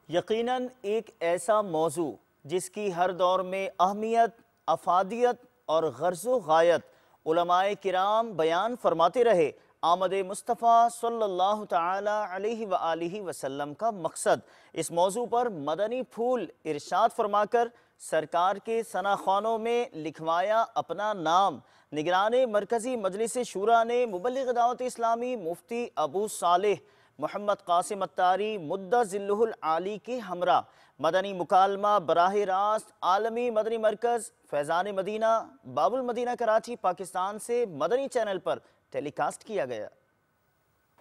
یقیناً ایک ایسا موضوع جس کی ہر دور میں اہمیت، افادیت اور غرض و غایت علماء کرام بیان فرماتے رہے، آمد مصطفیٰ صلی اللہ تعالی علیہ وآلہ وسلم کا مقصد اس موضوع پر مدنی پھول ارشاد فرما کر سرکار کے ثنا خوانوں میں لکھوایا اپنا نام۔ نگران مرکزی مجلس شورا نے مبلغ دعوت اسلامی مفتی ابو صالح محمد قاسم اتاری مدہ ذلہ العالی کے ہمراہ مدنی مکالمہ براہ راست عالمی مدنی مرکز فیضان مدینہ باب المدینہ کراچی پاکستان سے مدنی چینل پر ٹیلی کاسٹ کیا گیا۔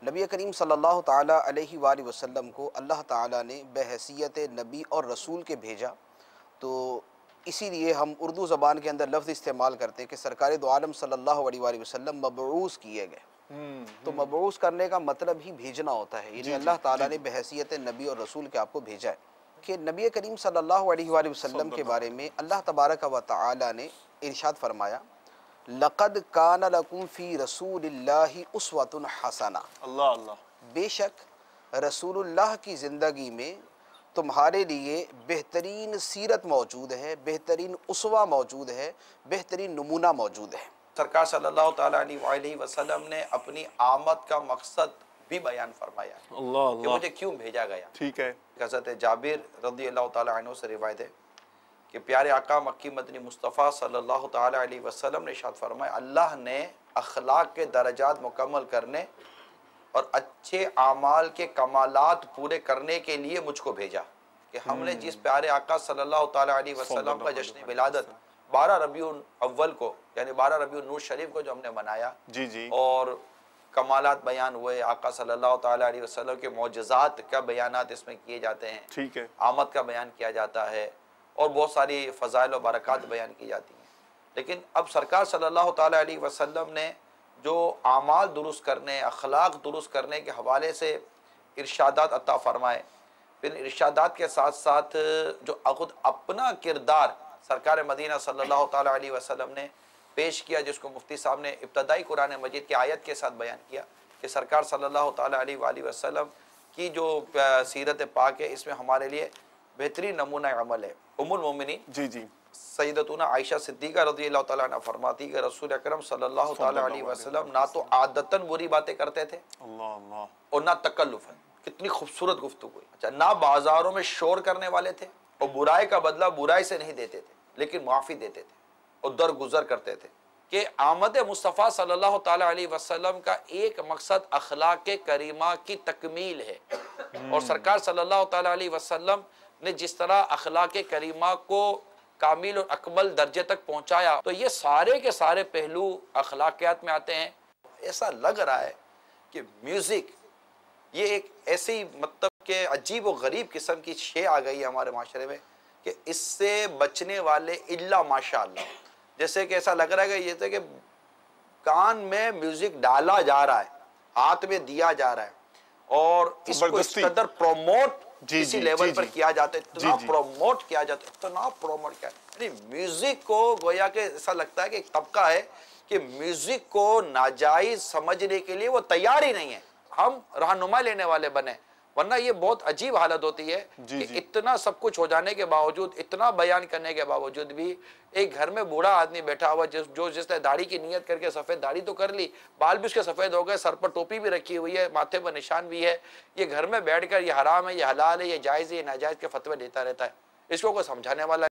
نبی کریم صلی اللہ تعالیٰ علیہ وآلہ وسلم کو اللہ تعالیٰ نے بحیثیت نبی اور رسول کے بھیجا، تو اسی لیے ہم اردو زبان کے اندر لفظ استعمال کرتے ہیں کہ سرکار دو عالم صلی اللہ علیہ وآلہ وسلم مبعوث کیے گئے۔ تو مبعوث کرنے کا مطلب ہی بھیجنا ہوتا ہے، یعنی اللہ تعالیٰ نے بحیثیت نبی اور رسول کے آپ کو بھیجا ہے۔ کہ نبی کریم صلی اللہ علیہ وآلہ وسلم کے بارے میں اللہ تبارک و تعالیٰ نے ارشاد فرمایا، لَقَدْ كَانَ لَكُمْ فِي رَسُولِ اللَّهِ أُسْوَةٌ حَسَنَةٌ، اللہ اللہ، بے شک رسول اللہ کی زندگی میں تمہارے لیے بہترین سیرت موجود ہے، بہترین اسوہ موجود ہے، بہترین نمونہ موجود ہے۔ سرکار صلی اللہ تعالیٰ علیہ وسلم نے اپنی آمد کا مقصد بھی بیان فرمایا ہے کہ مجھے کیوں بھیجا گیا۔ ٹھیک ہے۔ حضرت جابر رضی اللہ تعالیٰ عنہ سے روایت ہے کہ پیارے آقا مکی مدنی مصطفیٰ صلی اللہ تعالیٰ علیہ وسلم نے ارشاد فرمایا، اللہ نے اخلاق کے درجات مکمل کرنے اور اچھے اعمال کے کمالات پورے کرنے کے لیے مجھ کو بھیجا، کہ ہم نے جس پیارے آقا صلی اللہ تعالیٰ علیہ وسلم کا جشن ولادت 12 ربیع الاول کو یعنی 12 ربیع النور شریف کو جو ہم نے منایا، اور کمالات بیان ہوئے، آقا صلی اللہ تعالیٰ علیہ وسلم کے معجزات کا بیانات اس میں کیے جاتے ہیں، آمد کا بیان کیا جاتا ہے، اور بہت ساری فضائل و برکات بیان کی جاتی ہیں۔ لیکن اب سرکار صلی اللہ تعالیٰ علیہ وسلم نے جو اعمال درست کرنے، اخلاق درست کرنے کے حوالے سے ارشادات عطا فرمائے، پھر ارشادات کے ساتھ ساتھ جو خود اپنا کردار سرکار مدینہ صلی اللہ تعالیٰ علیہ وسلم نے پیش کیا، جس کو مفتی صاحب نے ابتدائی قرآن مجید کی آیت کے ساتھ بیان کیا کہ سرکار صلی اللہ تعالیٰ علیہ وآلہ وسلم کی جو سیرت پاک ہے، اس میں ہمارے لیے بہترین نمونہ عمل ہے۔ ام المومنین سیدتنا عائشہ صدیقہ رضی اللہ تعالیٰ عنہ فرماتی کہ رسول اکرم صلی اللہ تعالیٰ علیہ وسلم نہ تو عادتاً بری باتیں کرتے تھے اور نہ تکلفاً، کتنی خوبصورت گفتگو ہے۔ اچھا، نہ بازاروں میں شور کرنے والے تھے، اور برائی کا بدلہ برائی سے نہیں دیتے تھے لیکن معافی دیتے تھے اور درگزر کرتے تھے۔ کہ آمد مصطفیٰ صلی اللہ تعالیٰ علیہ وسلم کا ایک مقصد اخلاق کریمہ کی تکمیل ہے، اور سرکار صلی اللہ تعالیٰ علیہ وسلم نے جس طرح اخلاق کریمہ کو کامل اور اکمل درجے تک پہنچایا، تو یہ سارے کے سارے پہلو اخلاقیات میں آتے ہیں۔ ایسا لگ رہا ہے کہ میوزک یہ ایک ایسی مطلب کہ عجیب و غریب قسم کی شے آ گئی ہے ہمارے معاشرے میں کہ اس سے بچنے والے الا ماشاءاللہ، جیسے کہ ایسا لگ رہا ہے کہ یہ کہ کان میں میوزک ڈالا جا رہا ہے، ہاتھ میں دیا جا رہا ہے، اور اس کو اس قدر پروموٹ اسی لیول پر کیا جاتا ہے، اتنا پروموٹ کیا جاتا ہے، اتنا پروموٹ کیا ہے، یعنی میوزک کو گویا کہ ایسا لگتا ہے کہ ایک طبقہ ہے کہ میوزک کو ناجائز سمجھنے کے لیے وہ تیار ہی نہیں ہے، ہم رہنما لینے والے بنے، ورنہ یہ بہت عجیب حالت ہوتی ہے کہ اتنا سب کچھ ہو جانے کے باوجود، اتنا بیان کرنے کے باوجود بھی ایک گھر میں بوڑھا آدمی بیٹھا ہوا جس نے داڑھی کی نیت کر کے سفید داڑھی تو کر لی، بال بھی اس کے سفید ہو گئے، سر پر ٹوپی بھی رکھی ہوئی ہے، ماتھے پر نشان بھی ہے، یہ گھر میں بیٹھ کر یہ حرام ہے، یہ حلال ہے، یہ جائز ہے، یہ ناجائز کے فتوے دیتا رہتا ہے، اس کو کوئی سمجھانے والا